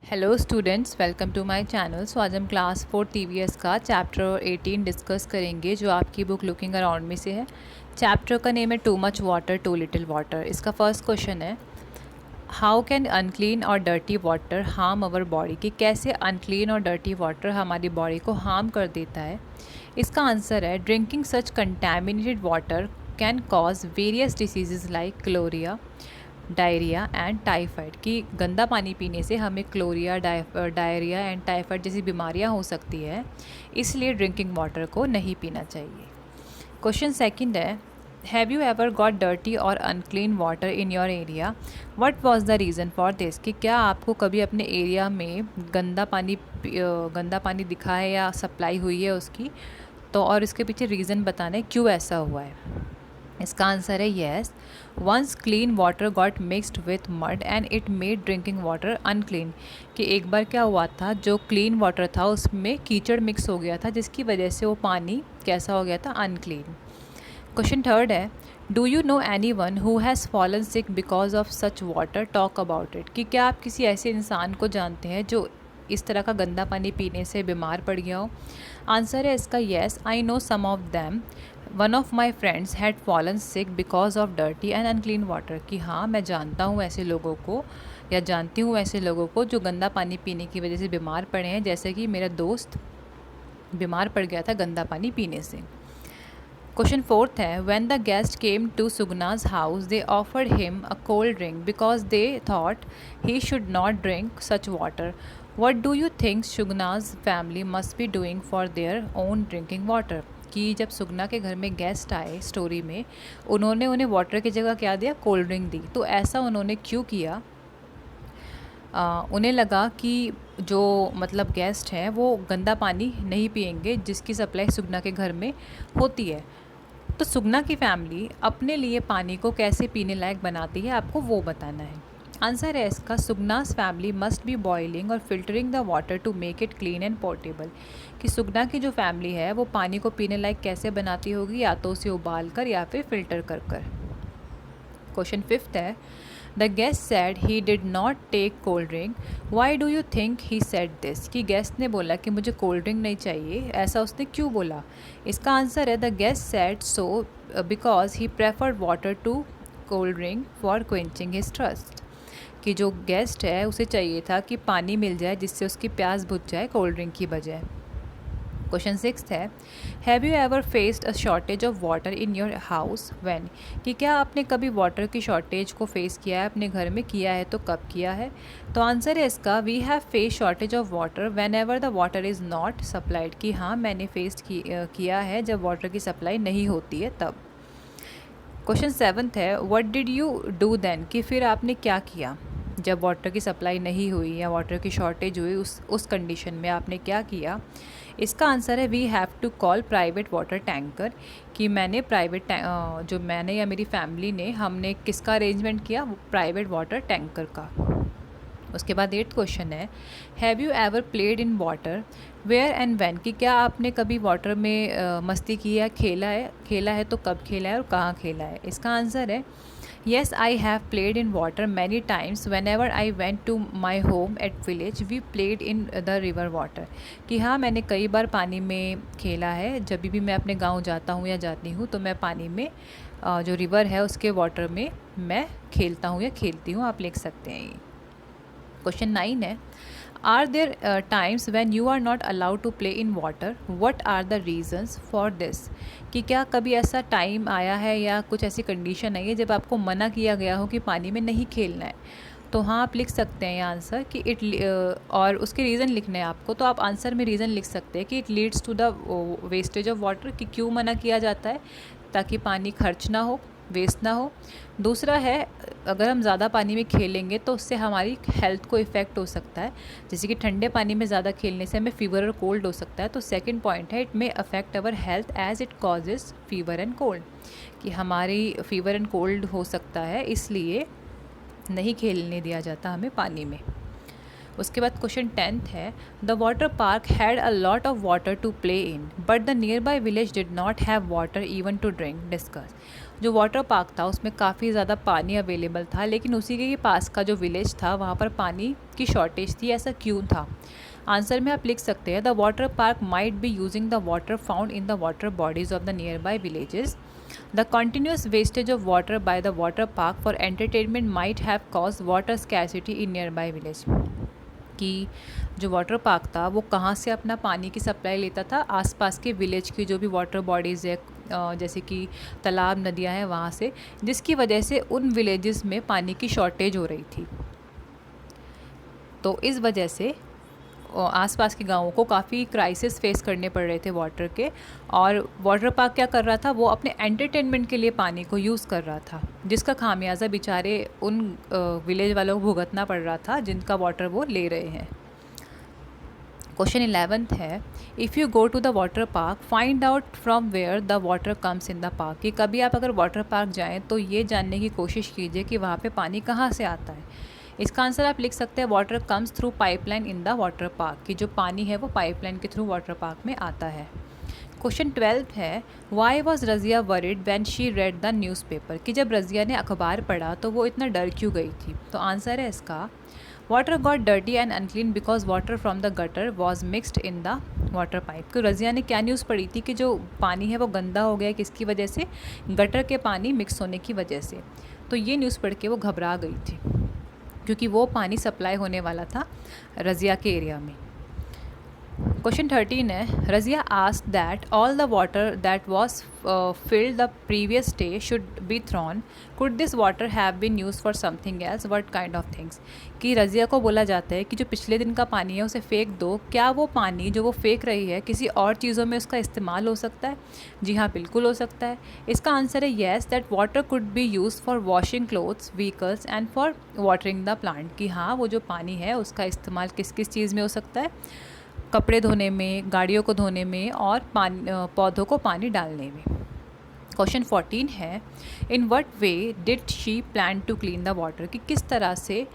Hello students, welcome to my channel. So आज हम class 4 TVS का चैप्टर 18 डिस्कस करेंगे, जो आपकी बुक लुकिंग अराउंड में से है। चैप्टर का नेम है too much water too little water. इसका फर्स्ट क्वेश्चन है, हाउ कैन अनक्लीन और dirty water harm our body. कि कैसे अनक्लीन और डर्टी वाटर हमारी बॉडी को हार्म कर देता है। इसका आंसर है, drinking such contaminated water can cause various diseases like cholera, diarrhoea and typhoid. कि गंदा पानी पीने से हमें क्लोरिया, डायरिया एंड टाइफाइड जैसी बीमारियां हो सकती है, इसलिए ड्रिंकिंग वाटर को नहीं पीना चाहिए। क्वेश्चन सेकंड है, have you ever got dirty और unclean water in your area, what was the reason for this. कि क्या आपको कभी अपने एरिया में गंदा पानी दिखा है या सप्लाई हुई है उसकी, तो और इसके पीछे रीज़न बताना है क्यों ऐसा हुआ है। इसका आंसर है yes, once clean water got mixed with mud and it made drinking water unclean. कि एक बार क्या हुआ था, जो क्लीन वाटर था उसमें कीचड़ मिक्स हो गया था, जिसकी वजह से वो पानी कैसा हो गया था, अनक्लीन। क्वेश्चन थर्ड है, do you no any one who has fallen sick because of such water, talk about it. कि क्या आप किसी ऐसे इंसान को जानते हैं जो इस तरह का गंदा पानी पीने से बीमार पड़ गया हो। आंसर है इसका yes, I know some of them, one of my friends had fallen sick because of dirty and unclean water. कि हाँ, मैं जानता हूँ ऐसे लोगों को या जानती हूँ ऐसे लोगों को जो गंदा पानी पीने की वजह से बीमार पड़े हैं, जैसे कि मेरा दोस्त बीमार पड़ गया था गंदा पानी पीने से। क्वेश्चन फोर्थ है, when the guest came to Sugna's house they offered him a cold drink because they thought he should not drink such water, what do you think Sugna's family must be doing for their own drinking water. कि जब सुगना के घर में guest आए story में, उन्होंने उन्हें water की जगह क्या दिया, कोल्ड ड्रिंक दी। तो ऐसा उन्होंने क्यों किया। उन्हें लगा कि जो मतलब गेस्ट हैं वो गंदा पानी नहीं पिएंगे जिसकी सप्लाई सुगना के घर में होती है। तो सुगना की फैमिली अपने लिए पानी को कैसे पीने लायक बनाती है, आपको वो बताना है। आंसर है इसका, Sugna's family must be boiling और filtering the water to make it clean and portable. कि सुगना की जो फैमिली है वो पानी को पीने लायक कैसे बनाती होगी, या तो उसे उबाल कर या फिर फिल्टर कर कर। क्वेश्चन फिफ्थ है, the guest said he did not take cold drink, why do you think he said this. कि गेस्ट ने बोला कि मुझे कोल्ड ड्रिंक नहीं चाहिए, ऐसा उसने क्यों बोला। इसका आंसर है, the guest said so because he preferred water to cold drink for quenching his thirst. कि जो गेस्ट है उसे चाहिए था कि पानी मिल जाए जिससे उसकी प्यास बुझ जाए कोल्ड ड्रिंक की बजाय। क्वेश्चन सिक्स्थ है, have you ever faced a shortage of water in your house when. कि क्या आपने कभी वाटर की शॉर्टेज को फेस किया है अपने घर में, किया है तो कब किया है। तो आंसर है इसका, we have face shortage of water when ever the water is not supplied. कि हाँ, मैंने फेस किया है जब वाटर की सप्लाई नहीं होती है तब। क्वेश्चन सेवन्थ है, what did you do then. कि फिर आपने क्या किया जब वाटर की सप्लाई नहीं हुई या वाटर की शॉर्टेज हुई, उस कंडीशन में आपने क्या किया। इसका आंसर है, we have to call private water tanker. कि मैंने जो मैंने या मेरी फैमिली ने, हमने किसका अरेंजमेंट किया, प्राइवेट वाटर टैंकर का। उसके बाद 8th क्वेश्चन है, have you ever played in water where and when. कि क्या आपने कभी वाटर में मस्ती की है, खेला है तो कब खेला है और कहाँ खेला है। इसका आंसर है, yes, I have played in water many times whenever I went to my home at village we played in the river water. कि हाँ, मैंने कई बार पानी में खेला है, जब भी मैं अपने गाँव जाता हूँ या जाती हूँ तो मैं पानी में जो रिवर है उसके वाटर में मैं खेलता हूँ या खेलती हूँ, आप लिख सकते हैं ये। क्वेश्चन 9 है, are there times when you are not allowed to play in water, what are the reasons for this. कि क्या कभी ऐसा टाइम आया है या कुछ ऐसी कंडीशन आई है जब आपको मना किया गया हो कि पानी में नहीं खेलना है। तो हाँ, आप लिख सकते हैं ये आंसर कि और उसके रीज़न लिखने हैं आपको, तो आप आंसर में रीज़न लिख सकते हैं कि it leads to the wastage of water. कि क्यों मना किया जाता है, ताकि पानी खर्च ना हो, वेस्ट ना हो। दूसरा है, अगर हम ज़्यादा पानी में खेलेंगे तो उससे हमारी हेल्थ को इफ़ेक्ट हो सकता है, जैसे कि ठंडे पानी में ज़्यादा खेलने से हमें फीवर और कोल्ड हो सकता है। तो सेकंड पॉइंट है, it may affect our health as it causes fever and cold. कि हमारी फीवर एंड कोल्ड हो सकता है, इसलिए नहीं खेलने दिया जाता हमें पानी में। उसके बाद क्वेश्चन 10th है, the water park had a lot of water to play in but the near by village did not have water even to drink, discuss. जो वाटर पार्क था उसमें काफ़ी ज़्यादा पानी अवेलेबल था, लेकिन उसी के ही पास का जो विलेज था वहाँ पर पानी की शॉर्टेज थी। ऐसा क्यों था? आंसर में आप लिख सकते हैं, the water park might be using the water found in the water bodies of the near by villages. The continuous wastage of water by the water park for entertainment might have cause water scarcity in near by village. कि जो water park था वो कहाँ से अपना पानी की supply लेता था? आसपास के विलेज की जो भी वाटर बॉडीज़ है, जैसे कि तालाब, नदियाँ हैं, वहाँ से, जिसकी वजह से उन विलेजेस में पानी की शॉर्टेज हो रही थी। तो इस वजह से आसपास के गाँवों को काफ़ी क्राइसिस फेस करने पड़ रहे थे वाटर के। और वाटर पार्क क्या कर रहा था? वो अपने एंटरटेनमेंट के लिए पानी को यूज़ कर रहा था, जिसका खामियाजा बेचारे उन विलेज वालों को भुगतना पड़ रहा था जिनका वाटर वो ले रहे हैं। क्वेश्चन 11th है, if you go to the water park find out from where the water comes in the park. कि कभी आप अगर वाटर पार्क जाएँ तो ये जानने की कोशिश कीजिए कि वहाँ पे पानी कहाँ से आता है। इसका आंसर आप लिख सकते हैं, water comes through pipeline in the water park. कि जो पानी है वो पाइपलाइन के थ्रू वाटर पार्क में आता है। क्वेश्चन 12 है, why was Razia worried when she read the newspaper. कि जब रज़िया ने अखबार पढ़ा तो वो इतना डर क्यों गई थी? तो आंसर है इसका, water got dirty and unclean because water from the gutter was mixed in the water pipe. तो रज़िया ने क्या न्यूज़ पढ़ी थी कि जो पानी है वो गंदा हो गया है, किसकी वजह से? गटर के पानी मिक्स होने की वजह से। तो ये न्यूज़ पढ़ के वो घबरा गई थी, क्योंकि वो पानी सप्लाई होने वाला था रज़िया के एरिया में। क्वेश्चन 13 है, Razia asked that all the water that was filled the previous day should be thrown, could this water have been use for something else, what kind of things. कि रज़िया को बोला जाता है कि जो पिछले दिन का पानी है उसे फेंक दो, क्या वो पानी जो वो फेंक रही है किसी और चीज़ों में उसका इस्तेमाल हो सकता है? जी हाँ, बिल्कुल हो सकता है। इसका आंसर है yes, that water could be use for washing clothes, vehicles and for watering the plant. कि हाँ, वो जो पानी है उसका इस्तेमाल किस किस चीज़ में हो सकता है? कपड़े धोने में, गाड़ियों को धोने में और पौधों को पानी डालने में। क्वेश्चन 14 है, in what way did she plan to clean the water. कि किस तरह से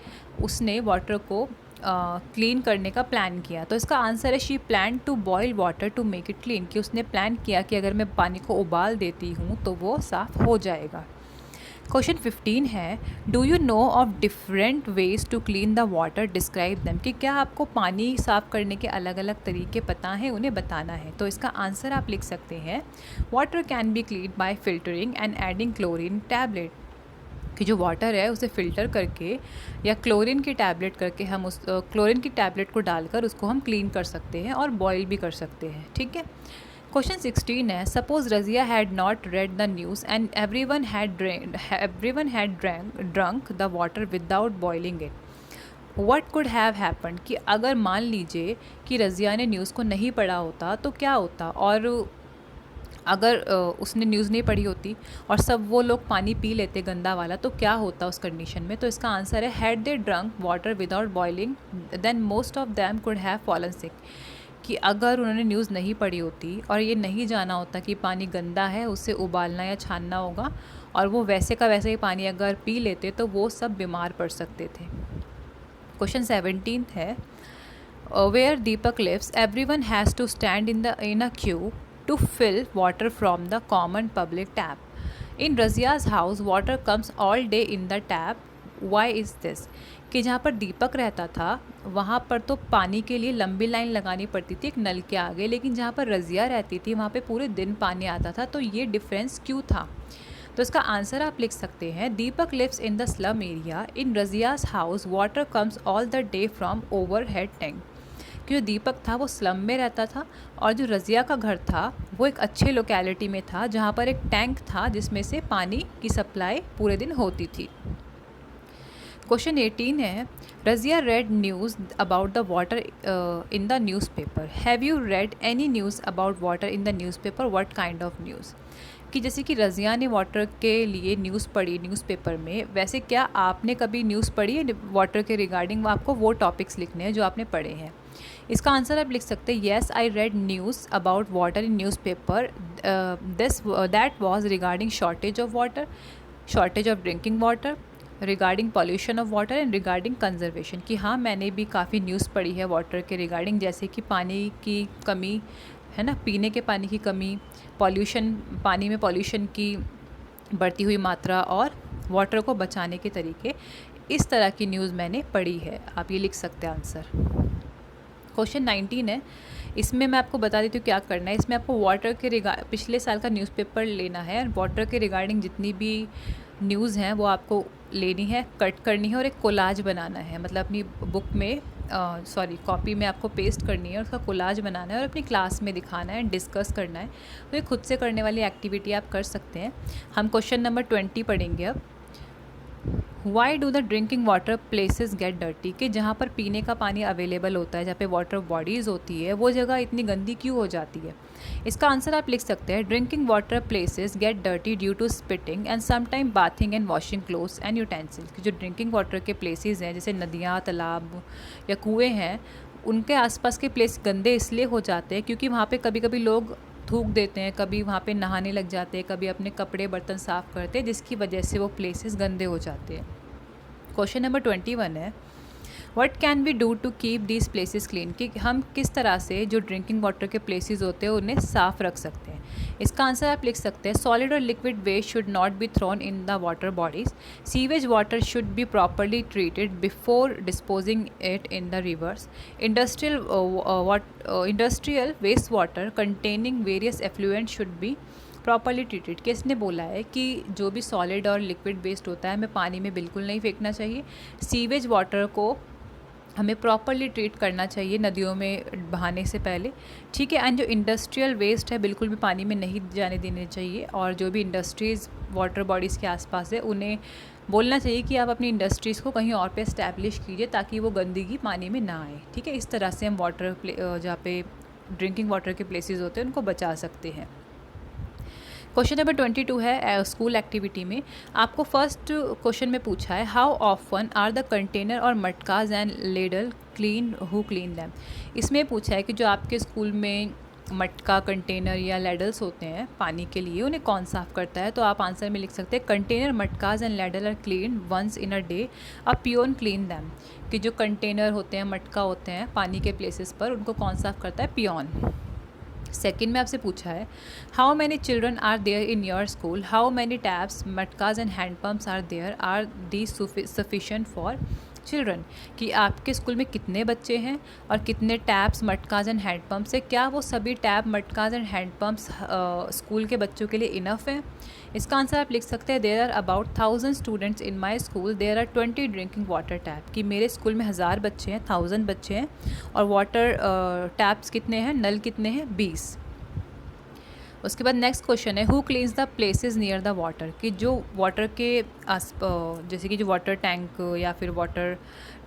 उसने वाटर को क्लीन करने का प्लान किया? तो इसका आंसर है, she plan to boil water to make it clean. कि उसने प्लान किया कि अगर मैं पानी को उबाल देती हूँ तो वो साफ़ हो जाएगा। क्वेश्चन 15 है, do you know of different ways to clean the water, describe them. कि क्या आपको पानी साफ़ करने के अलग अलग तरीके पता हैं, उन्हें बताना है। तो इसका आंसर आप लिख सकते हैं, water can be clean bye filtering and adding chlorine tablet. कि जो वाटर है उसे फ़िल्टर करके या क्लोरीन की टैबलेट करके हम उस क्लोरीन की टैबलेट को डालकर उसको हम क्लीन कर सकते हैं और बॉयल भी कर सकते हैं। ठीक है। क्वेश्चन 16 है, suppose Razia had not read the news and everyone had drunk the water without boiling it, what could have happened. कि अगर मान लीजिए कि रज़िया ने न्यूज़ को नहीं पढ़ा होता तो क्या होता? और अगर उसने न्यूज़ नहीं पढ़ी होती और सब वो लोग पानी पी लेते गंदा वाला, तो क्या होता उस कंडीशन में? तो इसका आंसर है, had they drunk water without boiling then most of them could have fallen sick. कि अगर उन्होंने न्यूज़ नहीं पढ़ी होती और ये नहीं जाना होता कि पानी गंदा है, उसे उबालना या छानना होगा, और वो वैसे का वैसे ही पानी अगर पी लेते तो वो सब बीमार पड़ सकते थे। क्वेश्चन 17 है, where Deepak lives everyone has to stand in a queue to fill water from the common public tap. In Razia's house, water comes all day in the tap. Why is this? कि जहाँ पर दीपक रहता था वहाँ पर तो पानी के लिए लंबी लाइन लगानी पड़ती थी एक नल के आगे, लेकिन जहाँ पर रज़िया रहती थी वहाँ पे पूरे दिन पानी आता था। तो ये डिफरेंस क्यों था? तो इसका आंसर आप लिख सकते हैं, Deepak lives in the slum area, in Razia's house water comes all the day from overhead tank. कि जो दीपक था वो स्लम में रहता था और जो रज़िया का घर था वो एक अच्छे लोकेलिटी में था जहाँ पर एक टैंक था जिसमें से पानी की सप्लाई पूरे दिन होती थी। क्वेश्चन 18 है, Razia red news about the water in the newspaper. Have you read any news about water in the newspaper, what kind of news. कि जैसे कि रज़िया ने वाटर के लिए न्यूज़ पढ़ी न्यूज़पेपर में, वैसे क्या आपने कभी न्यूज़ पढ़ी है वाटर के रिगार्डिंग? आपको वो टॉपिक्स लिखने हैं जो आपने पढ़े हैं। इसका आंसर आप लिख सकते हैं, yes I read news about water in newspaper, that was regarding shortage of water, shortage of drinking water, regarding pollution of water and regarding conservation. कि हाँ, मैंने भी काफ़ी न्यूज़ पढ़ी है वाटर के रिगार्डिंग, जैसे कि पानी की कमी है ना, पीने के पानी की कमी, पॉल्यूशन, पानी में पॉल्यूशन की बढ़ती हुई मात्रा और वाटर को बचाने के तरीके, इस तरह की न्यूज़ मैंने पढ़ी है। आप ये लिख सकते हैं आंसर। क्वेश्चन 19 है, इसमें मैं आपको बता देती हूँ क्या करना है। इसमें आपको वाटर के पिछले साल का न्यूज़पेपर लेना है, वाटर के रिगार्डिंग जितनी भी न्यूज़ हैं वो आपको लेनी है, कट करनी है और एक कोलाज बनाना है। मतलब अपनी बुक में कॉपी में आपको पेस्ट करनी है और उसका कोलाज बनाना है और अपनी क्लास में दिखाना है, डिस्कस करना है। तो ये खुद से करने वाली एक्टिविटी आप कर सकते हैं। हम क्वेश्चन नंबर 20 पढ़ेंगे अब। Why do the drinking water places get dirty, कि जहाँ पर पीने का पानी अवेलेबल होता है, जहाँ पे वाटर बॉडीज़ होती है, वो जगह इतनी गंदी क्यों हो जाती है। इसका आंसर आप लिख सकते हैं, drinking water places get dirty due to spitting and sometime bathing and washing clothes and utensils. कि जो ड्रिंकिंग वाटर के प्लेसेस हैं, जैसे नदियाँ, तालाब या कुएँ हैं, उनके आसपास के प्लेस गंदे इसलिए हो जाते हैं क्योंकि वहाँ पे कभी कभी लोग थूक देते हैं, कभी वहाँ पे नहाने लग जाते हैं, कभी अपने कपड़े बर्तन साफ़ करते हैं, जिसकी वजह से वो प्लेसेस गंदे हो जाते हैं। क्वेश्चन नंबर 21 है, what can we do to keep these places clean, कि हम किस तरह से जो ड्रिंकिंग वाटर के प्लेसेस होते हैं उन्हें साफ़ रख सकते हैं। इसका आंसर आप लिख सकते हैं, सॉलिड और liquid waste should not be thrown in the water bodies, sewage water should be properly treated before disposing it in the rivers, industrial waste water containing various effluent should be properly treated. कि इसने बोला है कि जो भी solid और liquid waste होता है हमें पानी में बिल्कुल नहीं फेंकना चाहिए, सीवेज वाटर को हमें प्रॉपरली ट्रीट करना चाहिए नदियों में बहाने से पहले, ठीक है। एंड जो इंडस्ट्रियल वेस्ट है बिल्कुल भी पानी में नहीं जाने देने चाहिए, और जो भी इंडस्ट्रीज़ वाटर बॉडीज़ के आसपास है उन्हें बोलना चाहिए कि आप अपनी इंडस्ट्रीज़ को कहीं और पे इस्टेब्लिश कीजिए ताकि वो गंदगी पानी में ना आए, ठीक है। इस तरह से हम जहाँ पे ड्रिंकिंग वाटर के प्लेसेस होते हैं उनको बचा सकते हैं। क्वेश्चन नंबर 22 है, स्कूल एक्टिविटी में आपको फर्स्ट क्वेश्चन में पूछा है, how often are the container और matkas and ladle clean, who clean them. इसमें पूछा है कि जो आपके स्कूल में मटका, कंटेनर या लेडल्स होते हैं पानी के लिए, उन्हें कौन साफ़ करता है। तो आप आंसर में लिख सकते हैं, container, matkas and ladle are clean once in a day, a peon clean them. कि जो कंटेनर होते हैं, मटका होते हैं पानी के प्लेसेस पर, उनको कौन साफ़ करता है, पियोन। सेकेंड में आपसे पूछा है, how many children are there in your school, how many taps, matkas and hand pumps are there, are they sufficient for children. कि आपके स्कूल में कितने बच्चे हैं और कितने taps, matkas and hand pumps है, क्या वो सभी tap, matkas and hand pumps school के बच्चों के लिए इनफ है। इसका आंसर आप लिख सकते हैं, there are about 1000 students in my school, there are 20 drinking water tap. कि मेरे स्कूल में 1000 बच्चे हैं, 1000 बच्चे हैं, और वाटर टैप्स कितने हैं, नल कितने हैं, 20। उसके बाद नेक्स्ट क्वेश्चन है, who cleans the places near the water. कि जो वाटर के जैसे कि जो वाटर टैंक या फिर वाटर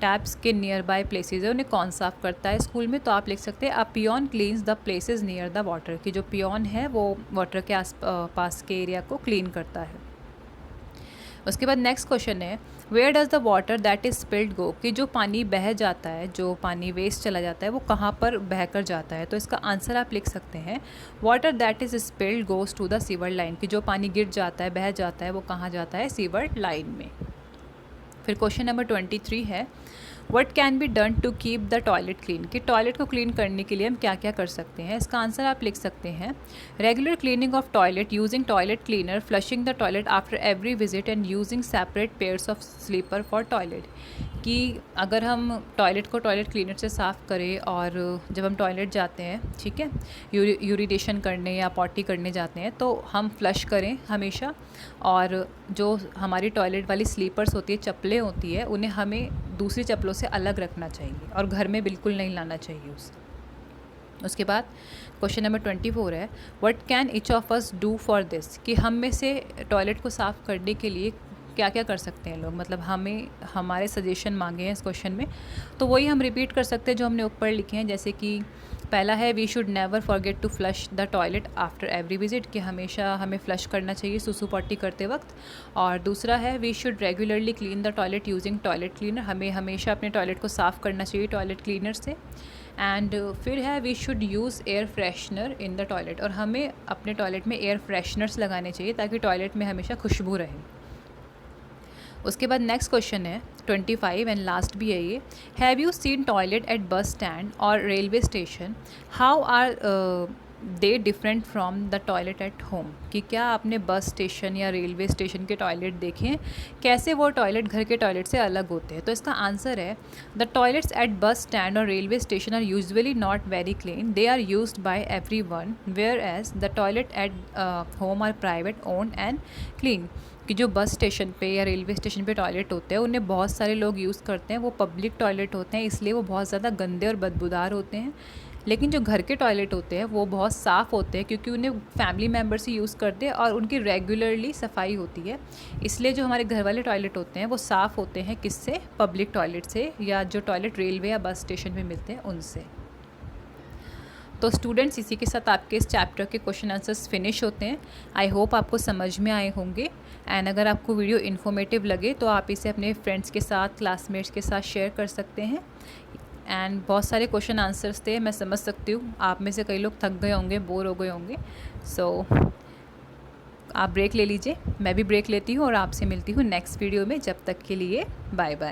टैप्स के नियर बाय प्लेसेस है उन्हें कौन साफ़ करता है स्कूल में। तो आप लिख सकते हैं, a peon cleans the places near the water. कि जो पियोन है वो वाटर के पास के एरिया को क्लीन करता है। उसके बाद नेक्स्ट क्वेश्चन है, where does the water that is spilled go. कि जो पानी बह जाता है, जो पानी वेस्ट चला जाता है, वो कहाँ पर बह कर जाता है। तो इसका आंसर आप लिख सकते हैं, water that is spilled goes to the sewer line. कि जो पानी गिर जाता है, बह जाता है, वो कहाँ जाता है, सीवर लाइन में। फिर क्वेश्चन नंबर 23 है, what can be done to keep the toilet clean. कि टॉयलेट को क्लीन करने के लिए हम क्या क्या कर सकते हैं। इसका आंसर आप लिख सकते हैं, regular cleaning of toilet using toilet cleaner, flushing the toilet after every visit and using separate pairs of slipper for toilet. कि अगर हम टॉयलेट को टॉयलेट क्लीनर से साफ़ करें और जब हम टॉयलेट जाते हैं, ठीक है, यूरिनेशन करने या पॉटी करने जाते हैं, तो हम फ्लश करें हमेशा, और जो हमारी टॉयलेट वाली स्लीपर्स होती है, चप्पलें होती है, उन्हें हमें दूसरी चप्पलों से अलग रखना चाहिए और घर में बिल्कुल नहीं लाना चाहिए उसे। उसके बाद क्वेश्चन नंबर 24 है, what can each of us do for this. कि हम में से टॉयलेट को साफ़ करने के लिए क्या क्या कर सकते हैं लोग, मतलब हमें हमारे सजेशन मांगे हैं इस क्वेश्चन में, तो वही हम रिपीट कर सकते हैं जो हमने ऊपर लिखे हैं। जैसे कि पहला है, we should never forget to flush the toilet after every visit. कि हमेशा हमें फ़्लश करना चाहिए सुसु पॉटी करते वक्त। और दूसरा है, we should regularly clean the toilet using toilet cleaner. हमें हमेशा अपने टॉयलेट को साफ़ करना चाहिए टॉयलेट क्लीनर से। एंड फिर है, we should use air freshener in the toilet. और हमें अपने टॉयलेट में एयर फ्रेशनर्स लगाने चाहिए ताकि टॉयलेट में हमेशा खुशबू रहे। उसके बाद नेक्स्ट क्वेश्चन है 25 एंड लास्ट भी है ये, have you seen toilet at bus stand और railway station, how are they different from the toilet at home, कि क्या आपने बस स्टेशन या रेलवे स्टेशन के टॉयलेट देखे हैं, कैसे वो टॉयलेट घर के टॉयलेट से अलग होते हैं। तो इसका आंसर है the toilets at bus stand और railway station are usually not very clean, they are used by everyone, whereas the toilet at home are private owned and clean. कि जो बस स्टेशन पे या railway station पे toilet होते हैं उन्हें बहुत सारे लोग यूज़ करते हैं, वो पब्लिक टॉयलेट होते हैं, इसलिए वो बहुत ज़्यादा गंदे और बदबूदार होते हैं। लेकिन जो घर के टॉयलेट होते हैं वो बहुत साफ़ होते हैं, क्योंकि उन्हें फैमिली मेम्बर्स ही यूज़ करते हैं और उनकी रेगुलरली सफाई होती है। इसलिए जो हमारे घर वाले टॉयलेट होते हैं वो साफ़ होते हैं, किससे? पब्लिक टॉयलेट से, या जो टॉयलेट रेलवे या बस स्टेशन पे मिलते हैं उनसे। तो स्टूडेंट्स, इसी के साथ आपके इस चैप्टर के क्वेश्चन आंसर्स फिनिश होते हैं। आई होप आपको समझ में आए होंगे, एंड अगर आपको वीडियो इन्फॉर्मेटिव लगे तो आप इसे अपने फ्रेंड्स के साथ, क्लासमेट्स के साथ शेयर कर सकते हैं। एंड बहुत सारे क्वेश्चन आंसर्स थे, मैं समझ सकती हूँ आप में से कई लोग थक गए होंगे, बोर हो गए होंगे। सो आप ब्रेक ले लीजिए, मैं भी ब्रेक लेती हूँ और आपसे मिलती हूँ नेक्स्ट वीडियो में। जब तक के लिए बाय बाय।